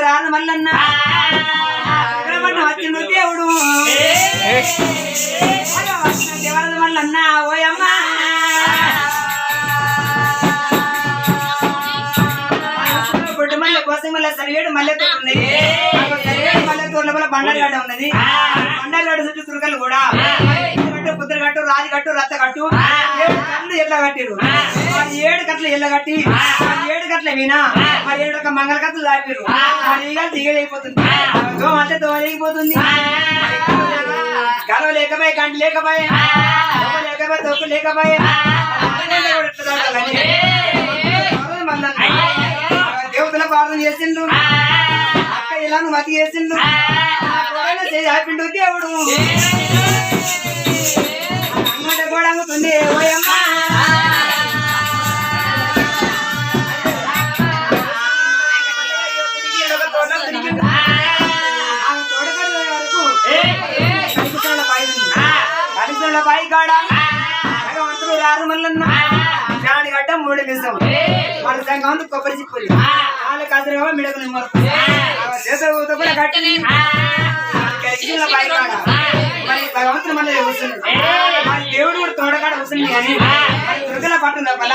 రాను మల్లన్న వచ్చిండు దేవుడు దేవరాజు మల్లన్న ఓయమ్మా మల్లె కోసం మళ్ళీ సరివేడు మల్లెతోట ఉన్నాయి మల్లెతోట లోపల బండారుగడ్డ ఉన్నది బండారుగడ్డ చుట్టూ తురకలు కూడా పుత్ర కట్టు రాజు కట్టు రత్త కట్టు 7 కట్లు ఎల్ల కట్టిరు 7 కట్లు ఎల్ల కట్టి 7 కట్ల వినా 7 మంగళ కట్లు దాపిరు దిగలేకపోతుంది అంటే తోలేకపోతుంది గలవ లేకపోయే గంట లేకపోయే లేకపోయే తొక్కు లేకపోయే దేవతల ప్రార్థన చేసిండు అక్క ఇలా మతి చేసిండు చెప్పిండు దేవుడు అన్నట కూడా అవుతుంది ఓయమ్మా కలిసిన బాయి కాడ భగవంతుడు రారు మల్లన్న జాని గడ్డ 3 నిమిషం మన సంఘం కొబ్బరి చిప్పులు వాళ్ళు కదిరేమో మిడకలు చేత కూడా కట్టి కలిసిన బాయి కాడ మరి భగవంతుడు మళ్ళీ వస్తుంది దేవుడు కూడా తోడకాడ వస్తుంది కానీ తురకల పట్టు లోపల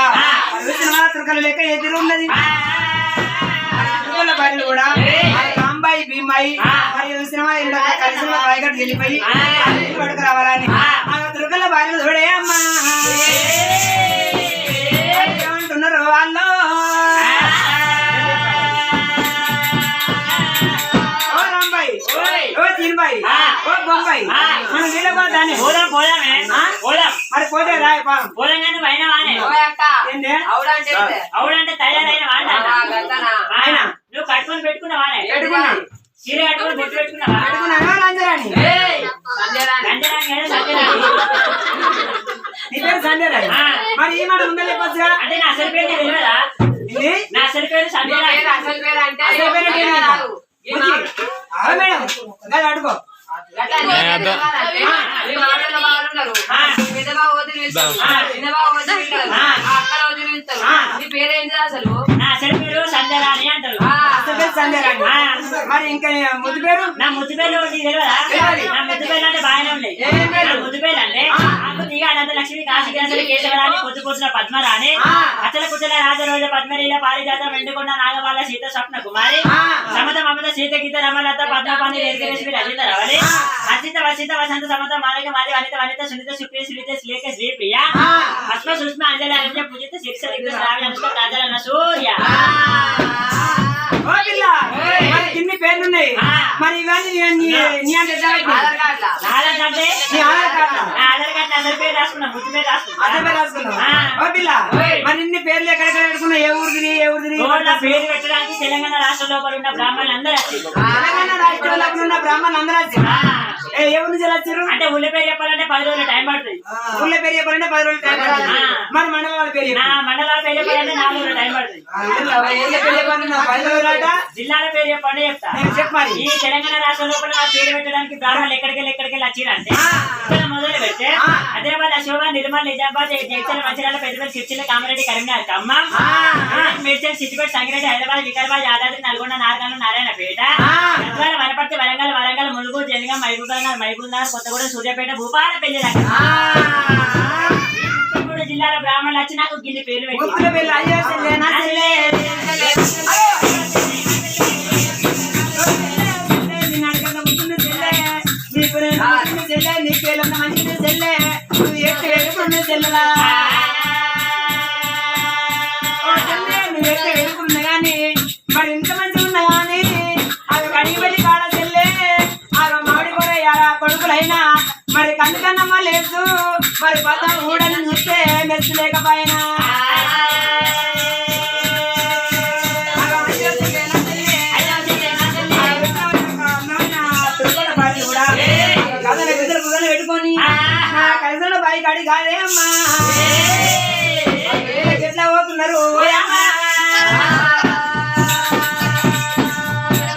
తురకలు లెక్క ఎదురు ఉన్నది తురకల బాయిలు కూడా రాంబాయి భీమాయి మరి సినిమా కలిసిన బాయి గడ్డ వెళ్ళిపోయి పడుకు రావాలని తురకల బాయిలు తోడే అమ్మా ఏమంటున్నారు వాళ్ళు ఓ రాంబాయి ఓ తీన్బాయి ఓ బొంబాయి మనం వీళ్ళదాన్ని మరి పోతే రాయ అవుడంటే తయారైన ఆయన నువ్వు కట్టుకొని పెట్టుకున్నావానే చీర కట్టుకొని బొట్టు పెట్టుకున్నావా లంజరాణి నీ పేరు సంజయరాణి మరి ఈ మాట ఉందా లేకపోతే అంటే నా అసలు పేరు తెలియదా నా అసలు పేరు సంజయరాణి మేడం అడుకో సంజయరాణి అంటారు సంజయరాణి మరి ఇంకా ముద్దు పేరు నా ముద్దు పేరు నా ముద్దు పేరు అంటే బాగానే ఉన్నాయి నా ముద్దు పేరు అంటే అనంత లక్ష్మి కాశీరాజులు కేశవరాణి పొద్దుపూసిన పద్మరాణి అచల కుచల రాజరోజ పద్మరీల పారిజాత వెండుకొండ నాగబాల సీత స్వప్న కుమారి సమత మమత సీత గీత రమలత పద్మపాణి రేఖరేశ్వరి రజిత రవలి హర్షిత వసిత వసంత సమత మాలిక మాలి వనిత వనిత సునిత సుప్రియ సునీత శ్రీక శ్రీప్రియ భస్మ సుష్మ అంజలి అరణ్య పూజిత శిక్ష శ్రావ్య అనుష్క కాజల సూర్య ఇన్ని పేర్లున్నాయి మరి ఇవన్నీ ఆధార్ కార్డు అసలు పేరు రాసుకున్నా ముద్దు పేరు రాసుకున్నా మరి ఇన్ని పేర్లు ఎక్కడెక్కడ పెట్టుకున్నా ఏ ఊరిది పేరు పెట్టడానికి తెలంగాణ రాష్ట్ర లోపల ఉన్న బ్రాహ్మణులు అందరూ తెలంగాణ రాష్ట్రం లోపల ఉన్న బ్రాహ్మణులు అందరూ ఏ ఊరి నుంచి వచ్చారు అంటే ఊళ్ళ పేరు చెప్పాలంటే 10 రోజులు టైం పడుతుంది ఊళ్ళ పేరు చెప్పాలంటే 10 రోజులు టైం పడుతుంది మరి మండలాల పేరు మండలాల పేరు చెప్పాలంటే 4 రోజులు టైం పడుతుంది జిల్లాల పేరు చెప్పండి చెప్పాలి ఈ తెలంగాణ రాష్ట్రం లోపల పేరు పెట్టడానికి బ్రాహ్మణులు ఎక్కడికి వచ్చారంటే ఇక్కడ మొదలు పెడితే హైదరాబాద్ అశోక నిర్మల్ నిజామాబాద్ జగిత్యాల మంచిర్యాల పెద్దపల్లి సిరిసిల్ల కామారెడ్డి కరీంనగర్ ఖమ్మం మేడ్చల్ సిద్దిపేట సంగారెడ్డి హైదరాబాద్ వికారాబాద్ యాదాద్రి నల్గొండ నార్గాను నారాయణపేట గద్వాల వనపర్తి వరంగల్ ములుగు జనగాం మహబూబ్నగర్ కొత్తగూడెం సూర్యాపేట భూపాలపల్లి జిల్లాల బ్రాహ్మణులు వచ్చి నాకు గిన్ని పేర్లు నీ పేర్లన్న మంచిది చెల్లె నువ్వు చెల్లెలా నువ్వు ఎడుకున్నా గాని మరి ఇంత మంచిగా ఉన్నా గాని అవి కడిగిపెట్టి కాడ చెల్లె అవి మామిడి కూర కొడుకులైనా మరి కన్నుకన్నమ్మ లేదు మరి పదం ఊడని చూస్తే మెచ్చు లేకపోయినా